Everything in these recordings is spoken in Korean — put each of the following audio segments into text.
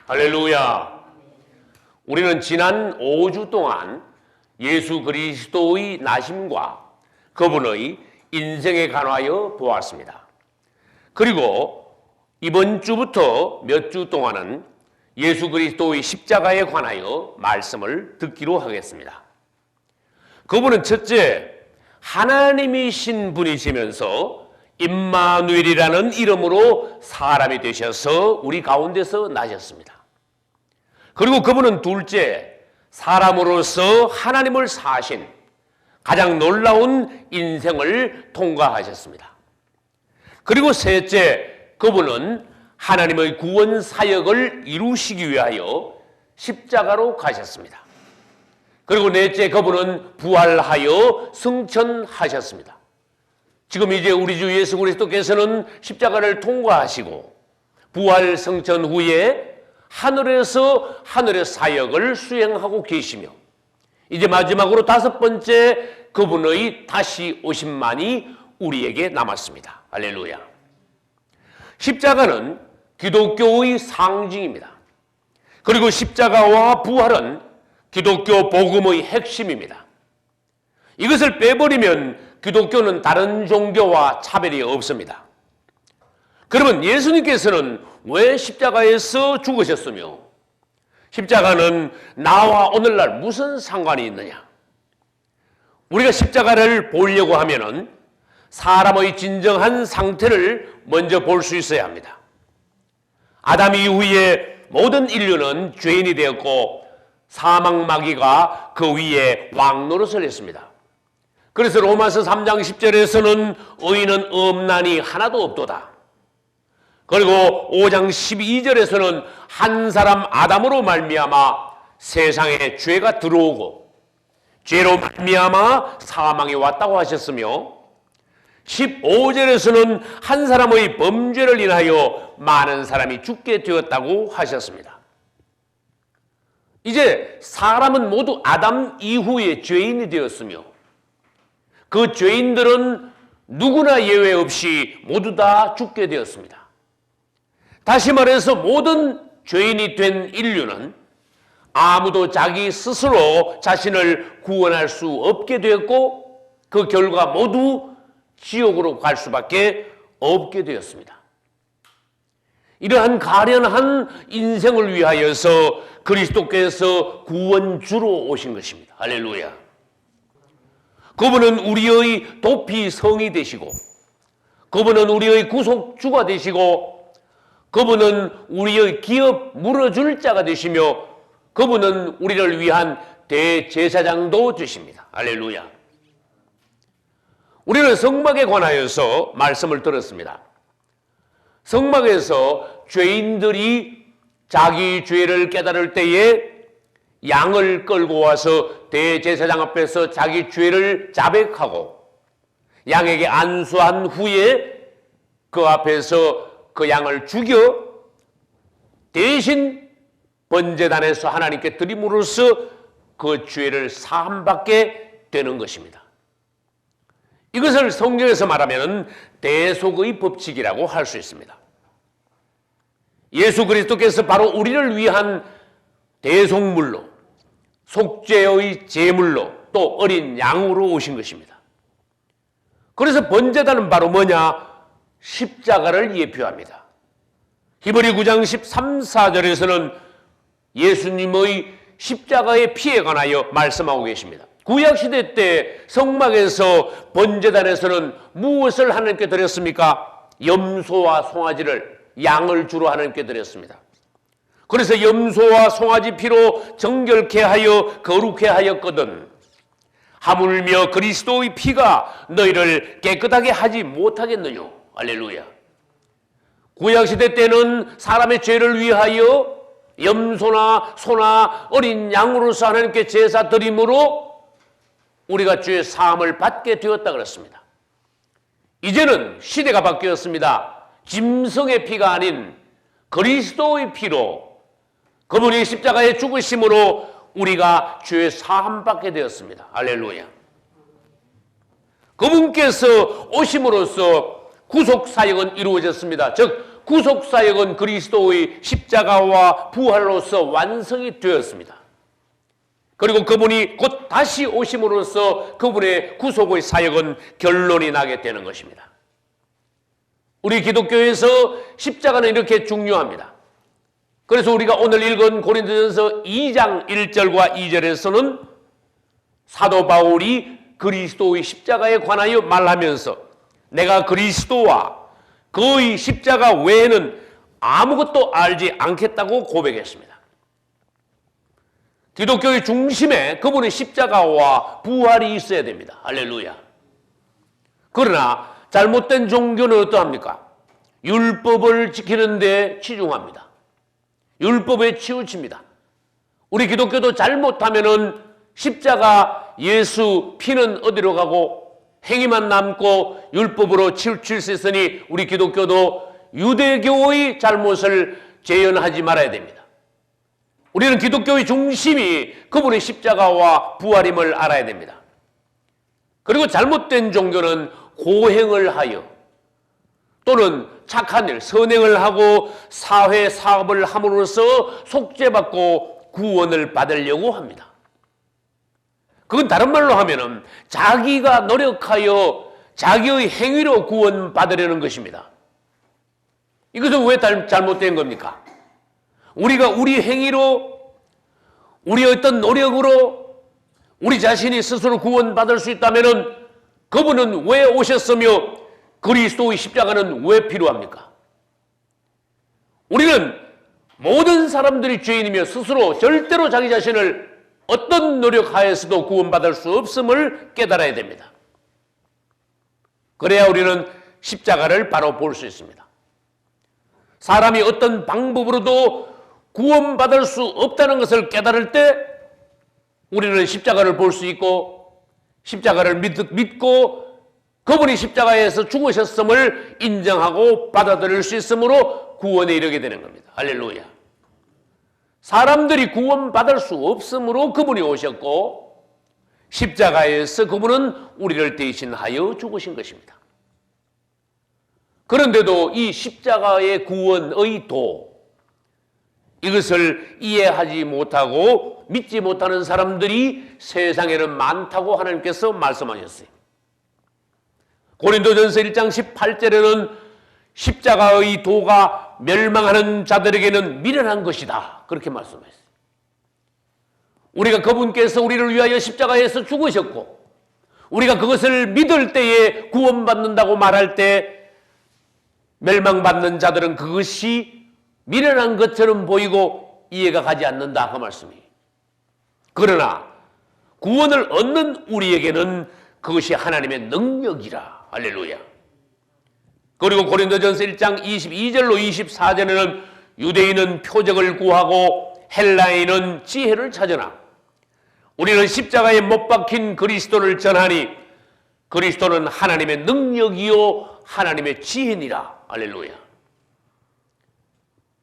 할렐루야. 우리는 지난 5주 동안 예수 그리스도의 나심과 그분의 인생에 관하여 보았습니다. 그리고 이번 주부터 몇 주 동안은 예수 그리스도의 십자가에 관하여 말씀을 듣기로 하겠습니다. 그분은 첫째, 하나님이신 분이시면서 임마누엘이라는 이름으로 사람이 되셔서 우리 가운데서 나셨습니다. 그리고 그분은 둘째, 사람으로서 하나님을 사신 가장 놀라운 인생을 통과하셨습니다. 그리고 셋째, 그분은 하나님의 구원 사역을 이루시기 위하여 십자가로 가셨습니다. 그리고 넷째, 그분은 부활하여 승천하셨습니다. 지금 이제 우리 주 예수 그리스도께서는 십자가를 통과하시고 부활 승천 후에 하늘에서 하늘의 사역을 수행하고 계시며 이제 마지막으로 다섯 번째, 그분의 다시 오심만이 우리에게 남았습니다. 할렐루야. 십자가는 기독교의 상징입니다. 그리고 십자가와 부활은 기독교 복음의 핵심입니다. 이것을 빼버리면 기독교는 다른 종교와 차별이 없습니다. 그러면 예수님께서는 왜 십자가에서 죽으셨으며 십자가는 나와 오늘날 무슨 상관이 있느냐? 우리가 십자가를 보려고 하면은 사람의 진정한 상태를 먼저 볼 수 있어야 합니다. 아담 이후에 모든 인류는 죄인이 되었고 사망 마귀가 그 위에 왕노릇을 했습니다. 그래서 로마서 3장 10절에서는 의인은 없나니 하나도 없도다. 그리고 5장 12절에서는 한 사람 아담으로 말미암아 세상에 죄가 들어오고 죄로 말미암아 사망이 왔다고 하셨으며 15절에서는 한 사람의 범죄를 인하여 많은 사람이 죽게 되었다고 하셨습니다. 이제 사람은 모두 아담 이후에 죄인이 되었으며 그 죄인들은 누구나 예외 없이 모두 다 죽게 되었습니다. 다시 말해서 모든 죄인이 된 인류는 아무도 자기 스스로 자신을 구원할 수 없게 되었고 그 결과 모두 지옥으로 갈 수밖에 없게 되었습니다. 이러한 가련한 인생을 위하여서 그리스도께서 구원주로 오신 것입니다. 할렐루야. 그분은 우리의 도피 성이 되시고 그분은 우리의 구속주가 되시고 그분은 우리의 기업 물어줄 자가 되시며 그분은 우리를 위한 대제사장도 되십니다. 할렐루야. 우리는 성막에 관하여서 말씀을 들었습니다. 성막에서 죄인들이 자기 죄를 깨달을 때에 양을 끌고 와서 대제사장 앞에서 자기 죄를 자백하고 양에게 안수한 후에 그 앞에서 그 양을 죽여 대신 번제단에서 하나님께 드림으로써 그 죄를 사함받게 되는 것입니다. 이것을 성경에서 말하면 대속의 법칙이라고 할 수 있습니다. 예수 그리스도께서 바로 우리를 위한 대속물로 속죄의 제물로 또 어린 양으로 오신 것입니다. 그래서 번제단은 바로 뭐냐? 십자가를 예표합니다. 히브리 9장 13, 14절에서는 예수님의 십자가의 피에 관하여 말씀하고 계십니다. 구약시대 때 성막에서 번제단에서는 무엇을 하나님께 드렸습니까? 염소와 송아지를, 양을 주로 하나님께 드렸습니다. 그래서 염소와 송아지 피로 정결케 하여 거룩해 하였거든 하물며 그리스도의 피가 너희를 깨끗하게 하지 못하겠느냐? 할렐루야. 구약시대 때는 사람의 죄를 위하여 염소나 소나 어린 양으로서 하나님께 제사 드림으로 우리가 죄 사함을 받게 되었다 그랬습니다. 이제는 시대가 바뀌었습니다. 짐승의 피가 아닌 그리스도의 피로 그분이 십자가에 죽으심으로 우리가 죄 사함 받게 되었습니다. 할렐루야. 그분께서 오심으로써 구속 사역은 이루어졌습니다. 즉 구속사역은 그리스도의 십자가와 부활로서 완성이 되었습니다. 그리고 그분이 곧 다시 오심으로써 그분의 구속의 사역은 결론이 나게 되는 것입니다. 우리 기독교에서 십자가는 이렇게 중요합니다. 그래서 우리가 오늘 읽은 고린도전서 2장 1절과 2절에서는 사도 바울이 그리스도의 십자가에 관하여 말하면서 내가 그리스도와 그의 십자가 외에는 아무것도 알지 않겠다고 고백했습니다. 기독교의 중심에 그분의 십자가와 부활이 있어야 됩니다. 할렐루야. 그러나 잘못된 종교는 어떠합니까? 율법을 지키는 데 치중합니다. 율법에 치우칩니다. 우리 기독교도 잘못하면은 십자가 예수 피는 어디로 가고 행위만 남고 율법으로 치우칠 수 있으니 우리 기독교도 유대교의 잘못을 재현하지 말아야 됩니다. 우리는 기독교의 중심이 그분의 십자가와 부활임을 알아야 됩니다. 그리고 잘못된 종교는 고행을 하여 또는 착한 일, 선행을 하고 사회 사업을 함으로써 속죄받고 구원을 받으려고 합니다. 그건 다른 말로 하면은 자기가 노력하여 자기의 행위로 구원받으려는 것입니다. 이것은 왜 잘못된 겁니까? 우리가 우리 행위로, 우리의 어떤 노력으로 우리 자신이 스스로 구원받을 수 있다면은 그분은 왜 오셨으며 그리스도의 십자가는 왜 필요합니까? 우리는 모든 사람들이 죄인이며 스스로 절대로 자기 자신을 어떤 노력하여서도 구원받을 수 없음을 깨달아야 됩니다. 그래야 우리는 십자가를 바로 볼 수 있습니다. 사람이 어떤 방법으로도 구원받을 수 없다는 것을 깨달을 때 우리는 십자가를 볼 수 있고 십자가를 믿고 그분이 십자가에서 죽으셨음을 인정하고 받아들일 수 있으므로 구원에 이르게 되는 겁니다. 할렐루야. 사람들이 구원받을 수 없으므로 그분이 오셨고 십자가에서 그분은 우리를 대신하여 죽으신 것입니다. 그런데도 이 십자가의 구원의 도, 이것을 이해하지 못하고 믿지 못하는 사람들이 세상에는 많다고 하나님께서 말씀하셨어요. 고린도전서 1장 18절에는 십자가의 도가 멸망하는 자들에게는 미련한 것이다, 그렇게 말씀했어요. 우리가 그분께서 우리를 위하여 십자가에서 죽으셨고 우리가 그것을 믿을 때에 구원받는다고 말할 때 멸망받는 자들은 그것이 미련한 것처럼 보이고 이해가 가지 않는다, 그 말씀이에요. 그러나 구원을 얻는 우리에게는 그것이 하나님의 능력이라. 할렐루야. 그리고 고린도전서 1장 22절로 24절에는 유대인은 표적을 구하고 헬라인은 지혜를 찾으나 우리는 십자가에 못 박힌 그리스도를 전하니 그리스도는 하나님의 능력이요 하나님의 지혜니라. 할렐루야.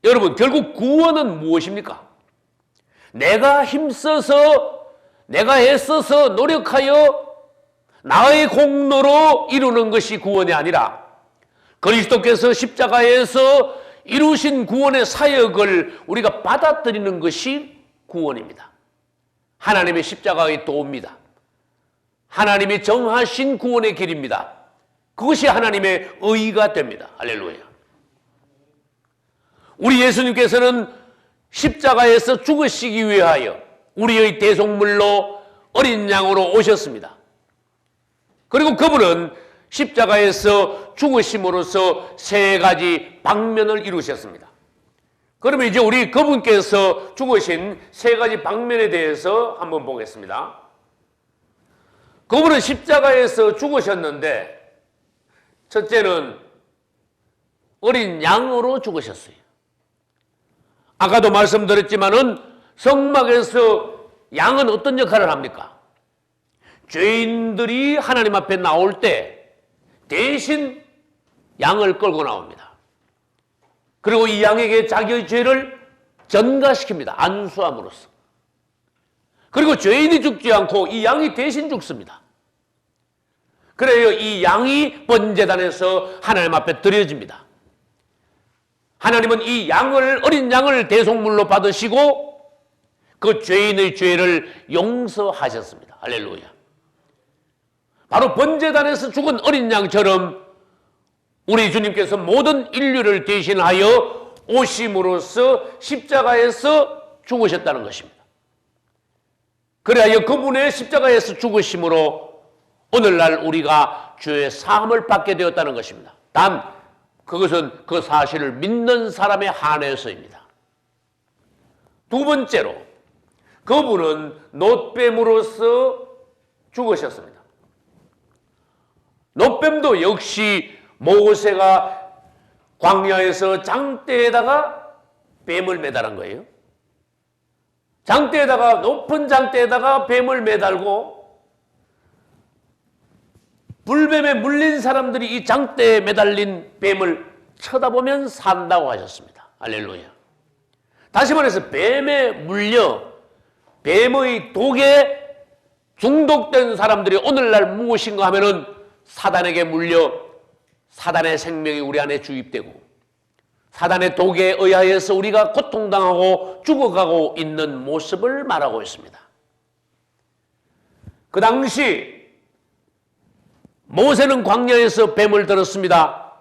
여러분, 결국 구원은 무엇입니까? 내가 힘써서, 내가 애써서 노력하여 나의 공로로 이루는 것이 구원이 아니라 그리스도께서 십자가에서 이루신 구원의 사역을 우리가 받아들이는 것이 구원입니다. 하나님의 십자가의 도입니다. 하나님이 정하신 구원의 길입니다. 그것이 하나님의 의가 됩니다. 할렐루야. 우리 예수님께서는 십자가에서 죽으시기 위하여 우리의 대속물로 어린 양으로 오셨습니다. 그리고 그분은 십자가에서 죽으심으로써 세 가지 방면을 이루셨습니다. 그러면 이제 우리 그분께서 죽으신 세 가지 방면에 대해서 한번 보겠습니다. 그분은 십자가에서 죽으셨는데 첫째는 어린 양으로 죽으셨어요. 아까도 말씀드렸지만은 성막에서 양은 어떤 역할을 합니까? 죄인들이 하나님 앞에 나올 때 대신 양을 끌고 나옵니다. 그리고 이 양에게 자기의 죄를 전가시킵니다. 안수함으로써. 그리고 죄인이 죽지 않고 이 양이 대신 죽습니다. 그래요, 이 양이 번제단에서 하나님 앞에 드려집니다. 하나님은 이 어린 양을 대속물로 받으시고 그 죄인의 죄를 용서하셨습니다. 할렐루야. 바로 번제단에서 죽은 어린 양처럼 우리 주님께서 모든 인류를 대신하여 오심으로써 십자가에서 죽으셨다는 것입니다. 그래야 그분의 십자가에서 죽으심으로 오늘날 우리가 죄의 사함을 받게 되었다는 것입니다. 단 그것은 그 사실을 믿는 사람에 한해서입니다. 두 번째로 그분은 놋뱀으로서 죽으셨습니다. 놋뱀도 역시 모세가 광야에서 장대에다가 뱀을 매달은 거예요. 장대에다가, 높은 장대에다가 뱀을 매달고 불뱀에 물린 사람들이 이 장대에 매달린 뱀을 쳐다보면 산다고 하셨습니다. 할렐루야. 다시 말해서 뱀에 물려 뱀의 독에 중독된 사람들이 오늘날 무엇인가 하면은 사단에게 물려 사단의 생명이 우리 안에 주입되고 사단의 독에 의하여서 우리가 고통당하고 죽어가고 있는 모습을 말하고 있습니다. 그 당시 모세는 광야에서 뱀을 들었습니다.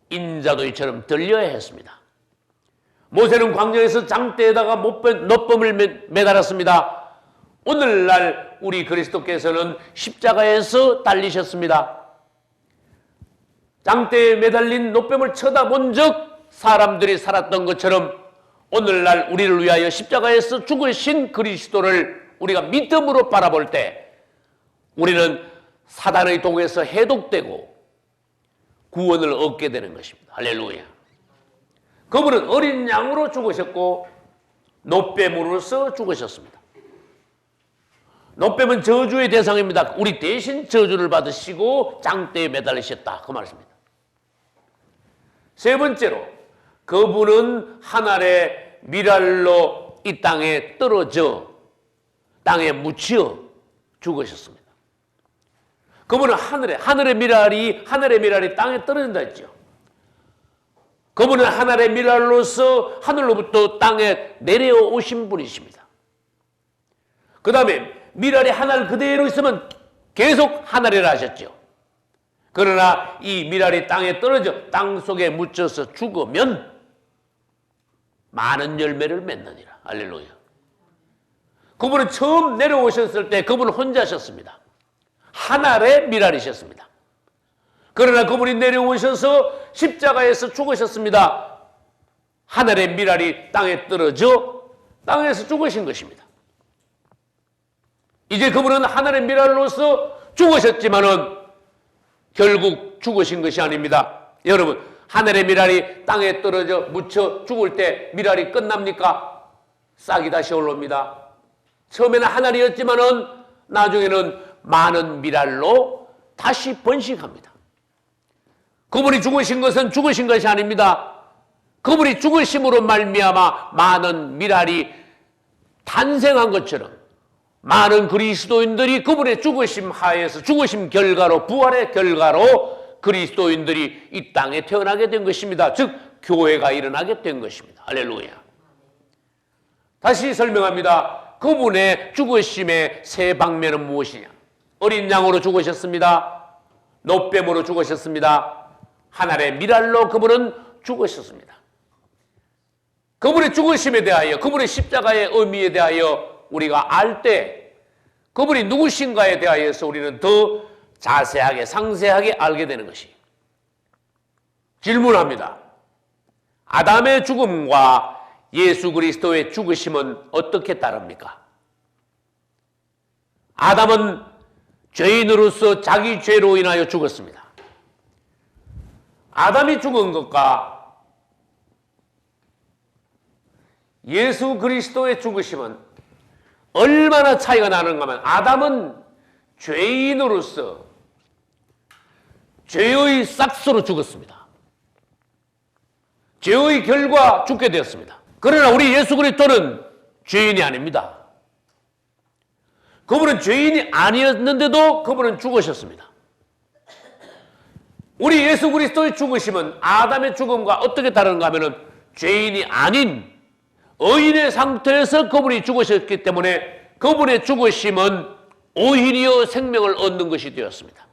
인자도 이처럼 들려야 했습니다. 모세는 광야에서 장대에다가 놋뱀을 매달았습니다. 오늘날 우리 그리스도께서는 십자가에서 달리셨습니다. 장대에 매달린 놋뱀을 쳐다본 적 사람들이 살았던 것처럼 오늘날 우리를 위하여 십자가에서 죽으신 그리스도를 우리가 믿음으로 바라볼 때 우리는 사단의 독에서 해독되고 구원을 얻게 되는 것입니다. 할렐루야. 그분은 어린 양으로 죽으셨고 놋뱀으로서 죽으셨습니다. 놋뱀은 저주의 대상입니다. 우리 대신 저주를 받으시고 장대에 매달리셨다. 그 말씀입니다. 세 번째로 그분은 한 알의 밀알로 이 땅에 떨어져 땅에 묻혀 죽으셨습니다. 그분은 하늘의 밀알이 땅에 떨어진다 했죠. 그분은 하늘의 밀알로서 하늘로부터 땅에 내려오신 분이십니다. 그 다음에 밀알이 하늘 그대로 있으면 계속 하늘이라 하셨죠. 그러나 이 밀알이 땅에 떨어져 땅 속에 묻혀서 죽으면 많은 열매를 맺느니라. 할렐루야. 그분은 처음 내려오셨을 때 그분은 혼자셨습니다. 하늘의 밀알이셨습니다. 그러나 그분이 내려오셔서 십자가에서 죽으셨습니다. 하늘의 밀알이 땅에 떨어져 땅에서 죽으신 것입니다. 이제 그분은 하늘의 밀알로서 죽으셨지만은 결국 죽으신 것이 아닙니다. 여러분, 하늘의 밀알이 땅에 떨어져 묻혀 죽을 때 밀알이 끝납니까? 싹이 다시 올라옵니다. 처음에는 하늘이었지만은 나중에는 많은 밀알로 다시 번식합니다. 그분이 죽으신 것은 죽으신 것이 아닙니다. 그분이 죽으심으로 말미암아 많은 밀알이 탄생한 것처럼 많은 그리스도인들이 그분의 죽으심 하에서 죽으심 결과로 부활의 결과로 그리스도인들이 이 땅에 태어나게 된 것입니다. 즉 교회가 일어나게 된 것입니다. 할렐루야. 다시 설명합니다. 그분의 죽으심의 세 방면은 무엇이냐? 어린 양으로 죽으셨습니다. 놋뱀으로 죽으셨습니다. 하늘의 밀알로 그분은 죽으셨습니다. 그분의 죽으심에 대하여 그분의 십자가의 의미에 대하여 우리가 알 때 그분이 누구신가에 대하여서 우리는 더 자세하게 상세하게 알게 되는 것이 질문합니다. 아담의 죽음과 예수 그리스도의 죽으심은 어떻게 다릅니까? 아담은 죄인으로서 자기 죄로 인하여 죽었습니다. 아담이 죽은 것과 예수 그리스도의 죽으심은 얼마나 차이가 나는가 하면 아담은 죄인으로서 죄의 싹스로 죽었습니다. 죄의 결과 죽게 되었습니다. 그러나 우리 예수 그리스도는 죄인이 아닙니다. 그분은 죄인이 아니었는데도 그분은 죽으셨습니다. 우리 예수 그리스도의 죽으심은 아담의 죽음과 어떻게 다른가 하면은 죄인이 아닌 의인의 상태에서 그분이 죽으셨기 때문에 그분의 죽으심은 오히려 생명을 얻는 것이 되었습니다.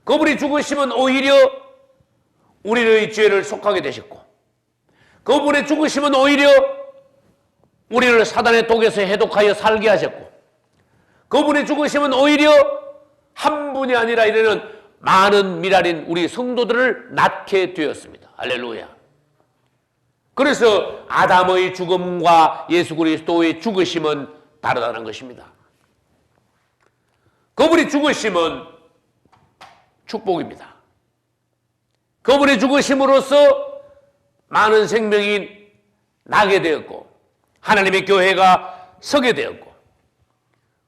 그분이 죽으심은 오히려 우리의 죄를 속하게 되셨고, 그분의 죽으심은 오히려 우리를 사단의 독에서 해독하여 살게 하셨고, 그분의 죽으심은 오히려 한 분이 아니라 이르는 많은 미랄인 우리 성도들을 낳게 되었습니다. 할렐루야. 그래서 아담의 죽음과 예수 그리스도의 죽으심은 다르다는 것입니다. 그분이 죽으심은 축복입니다. 그분의 죽으심으로써 많은 생명이 나게 되었고 하나님의 교회가 서게 되었고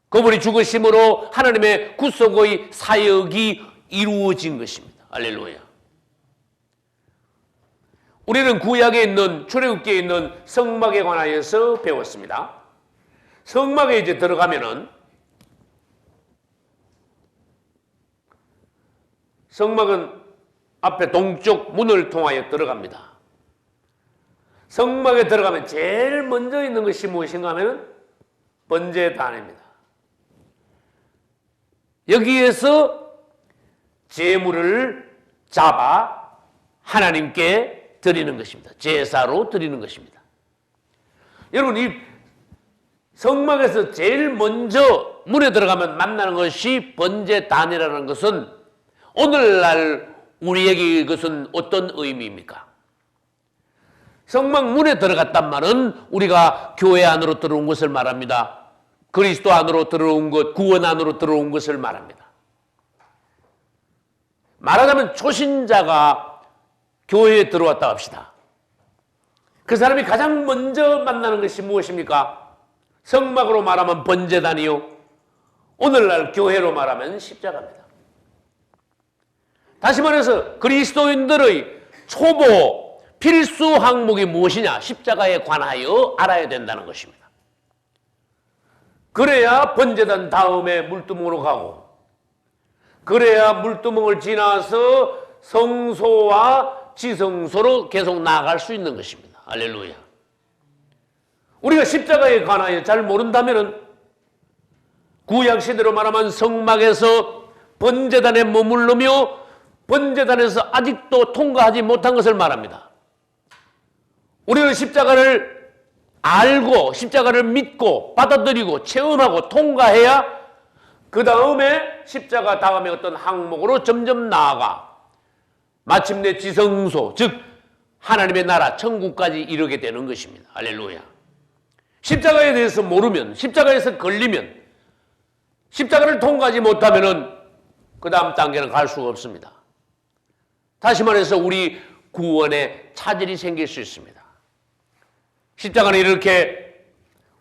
그분이 죽으심으로 하나님의 구속의 사역이 이루어진 것입니다. 할렐루야. 우리는 구약에 있는 출애굽기에 있는 성막에 관하여서 배웠습니다. 성막에 이제 들어가면은 성막은 앞에 동쪽 문을 통하여 들어갑니다. 성막에 들어가면 제일 먼저 있는 것이 무엇인가 하면 번제단입니다. 여기에서 제물을 잡아 하나님께 드리는 것입니다. 제사로 드리는 것입니다. 여러분, 이 성막에서 제일 먼저 문에 들어가면 만나는 것이 번제단이라는 것은 오늘날 우리에게 이것은 어떤 의미입니까? 성막 문에 들어갔단 말은 우리가 교회 안으로 들어온 것을 말합니다. 그리스도 안으로 들어온 것, 구원 안으로 들어온 것을 말합니다. 말하자면 초신자가 교회에 들어왔다 합시다. 그 사람이 가장 먼저 만나는 것이 무엇입니까? 성막으로 말하면 번제단이요, 오늘날 교회로 말하면 십자가입니다. 다시 말해서 그리스도인들의 초보 필수 항목이 무엇이냐? 십자가에 관하여 알아야 된다는 것입니다. 그래야 번제단 다음에 물두멍으로 가고, 그래야 물두멍을 지나서 성소와 지성소로 계속 나아갈 수 있는 것입니다. 할렐루야. 우리가 십자가에 관하여 잘 모른다면 구약시대로 말하면 성막에서 번제단에 머무르며 번제단에서 아직도 통과하지 못한 것을 말합니다. 우리는 십자가를 알고 십자가를 믿고 받아들이고 체험하고 통과해야 그 다음에 십자가 다음에 어떤 항목으로 점점 나아가 마침내 지성소, 즉 하나님의 나라 천국까지 이르게 되는 것입니다. 할렐루야. 십자가에 대해서 모르면, 십자가에서 걸리면, 십자가를 통과하지 못하면 그 다음 단계는 갈 수가 없습니다. 다시 말해서 우리 구원에 차질이 생길 수 있습니다. 십자가는 이렇게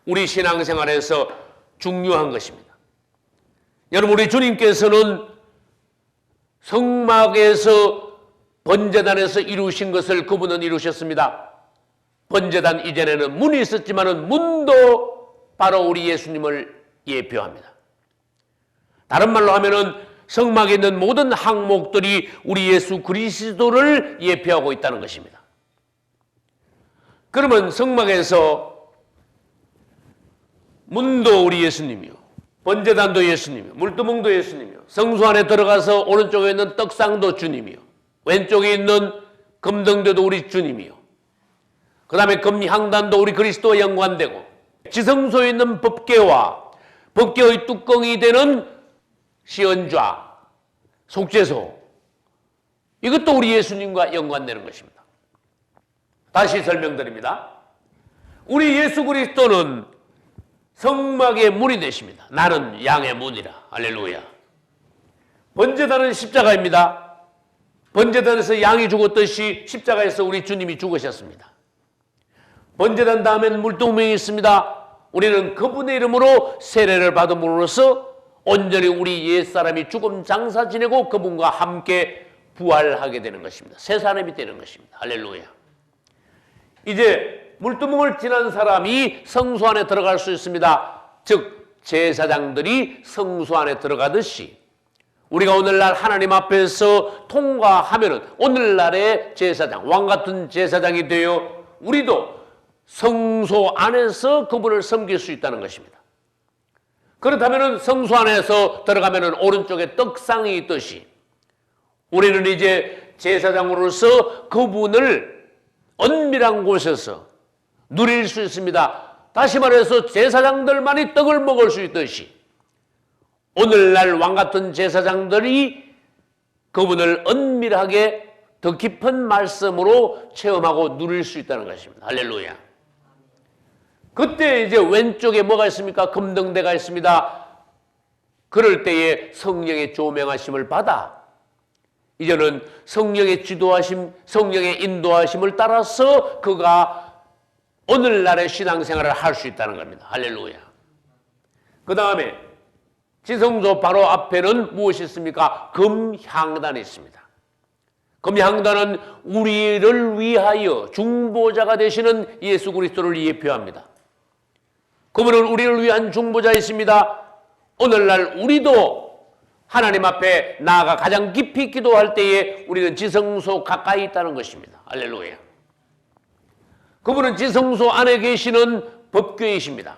우리 신앙생활에서 중요한 것입니다. 여러분, 우리 주님께서는 성막에서 번제단에서 이루신 것을 그분은 이루셨습니다. 번제단 이전에는 문이 있었지만 문도 바로 우리 예수님을 예표합니다. 다른 말로 하면은 성막에 있는 모든 항목들이 우리 예수 그리스도를 예표하고 있다는 것입니다. 그러면 성막에서 문도 우리 예수님이요, 번제단도 예수님이요, 물두멍도 예수님이요, 성소 안에 들어가서 오른쪽에 있는 떡상도 주님이요, 왼쪽에 있는 금등대도 우리 주님이요, 그 다음에 금향단도 우리 그리스도와 연관되고, 지성소에 있는 법궤와 법궤의 뚜껑이 되는 시언좌, 속죄소, 이것도 우리 예수님과 연관되는 것입니다. 다시 설명드립니다. 우리 예수 그리스도는 성막의 문이 되십니다. 나는 양의 문이라. 할렐루야. 번제단은 십자가입니다. 번제단에서 양이 죽었듯이 십자가에서 우리 주님이 죽으셨습니다. 번제단 다음엔 물두멍이 있습니다. 우리는 그분의 이름으로 세례를 받음으로써 온전히 우리 옛사람이 죽음 장사 지내고 그분과 함께 부활하게 되는 것입니다. 새 사람이 되는 것입니다. 할렐루야. 이제 물두멍을 지난 사람이 성소 안에 들어갈 수 있습니다. 즉 제사장들이 성소 안에 들어가듯이 우리가 오늘날 하나님 앞에서 통과하면은 오늘날의 제사장, 왕 같은 제사장이 되어 우리도 성소 안에서 그분을 섬길 수 있다는 것입니다. 그렇다면은 성소 안에서 들어가면은 오른쪽에 떡상이 있듯이 우리는 이제 제사장으로서 그분을 은밀한 곳에서 누릴 수 있습니다. 다시 말해서 제사장들만이 떡을 먹을 수 있듯이 오늘날 왕 같은 제사장들이 그분을 은밀하게 더 깊은 말씀으로 체험하고 누릴 수 있다는 것입니다. 할렐루야. 그때 이제 왼쪽에 뭐가 있습니까? 금등대가 있습니다. 그럴 때에 성령의 조명하심을 받아 이제는 성령의 지도하심, 성령의 인도하심을 따라서 그가 오늘날의 신앙생활을 할 수 있다는 겁니다. 할렐루야. 그 다음에 지성소 바로 앞에는 무엇이 있습니까? 금향단이 있습니다. 금향단은 우리를 위하여 중보자가 되시는 예수 그리스도를 예표합니다. 그분은 우리를 위한 중보자이십니다. 오늘날 우리도 하나님 앞에 나아가 가장 깊이 기도할 때에 우리는 지성소 가까이 있다는 것입니다. 할렐루야. 그분은 지성소 안에 계시는 법궤이십니다.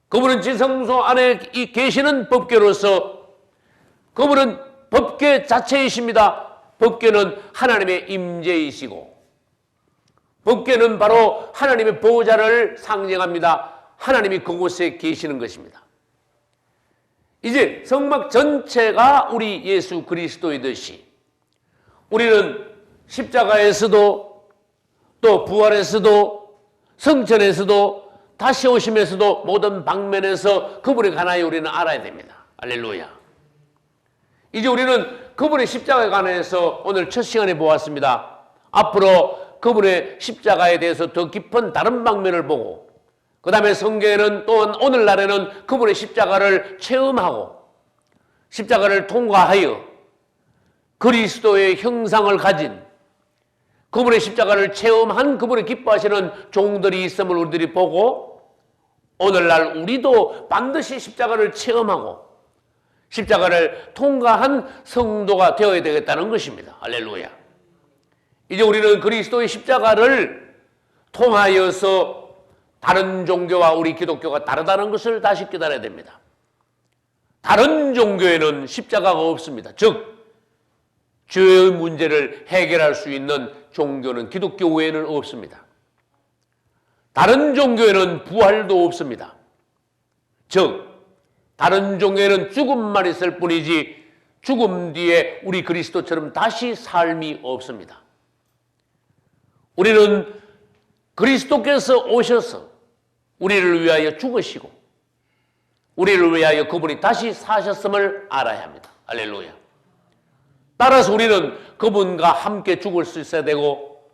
그분은 지성소 안에 계시는 법궤로서 그분은 법궤 자체이십니다. 법궤는 하나님의 임재이시고 법궤는 바로 하나님의 보좌를 상징합니다. 하나님이 그곳에 계시는 것입니다. 이제 성막 전체가 우리 예수 그리스도이듯이 우리는 십자가에서도 또 부활에서도 성천에서도 다시 오심에서도 모든 방면에서 그분에 관하여 우리는 알아야 됩니다. 할렐루야. 이제 우리는 그분의 십자가에 관해서 오늘 첫 시간에 보았습니다. 앞으로 그분의 십자가에 대해서 더 깊은 다른 방면을 보고 그 다음에 성경에는 또한 오늘날에는 그분의 십자가를 체험하고 십자가를 통과하여 그리스도의 형상을 가진 그분의 십자가를 체험한 그분의 기뻐하시는 종들이 있음을 우리들이 보고 오늘날 우리도 반드시 십자가를 체험하고 십자가를 통과한 성도가 되어야 되겠다는 것입니다. 할렐루야. 이제 우리는 그리스도의 십자가를 통하여서 다른 종교와 우리 기독교가 다르다는 것을 다시 깨달아야 됩니다. 다른 종교에는 십자가가 없습니다. 즉 죄의 문제를 해결할 수 있는 종교는 기독교 외에는 없습니다. 다른 종교에는 부활도 없습니다. 즉 다른 종교에는 죽음만 있을 뿐이지 죽음 뒤에 우리 그리스도처럼 다시 삶이 없습니다. 우리는 그리스도께서 오셔서 우리를 위하여 죽으시고 우리를 위하여 그분이 다시 사셨음을 알아야 합니다. 할렐루야. 따라서 우리는 그분과 함께 죽을 수 있어야 되고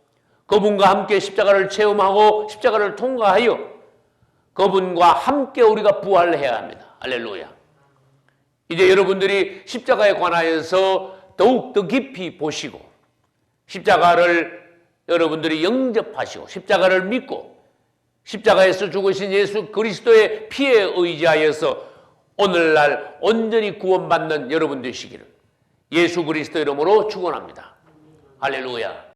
그분과 함께 십자가를 체험하고 십자가를 통과하여 그분과 함께 우리가 부활해야 합니다. 할렐루야. 이제 여러분들이 십자가에 관하여서 더욱더 깊이 보시고 십자가를 여러분들이 영접하시고 십자가를 믿고 십자가에서 죽으신 예수 그리스도의 피에 의지하여서 오늘날 온전히 구원받는 여러분 되시기를 예수 그리스도 이름으로 축원합니다. 할렐루야.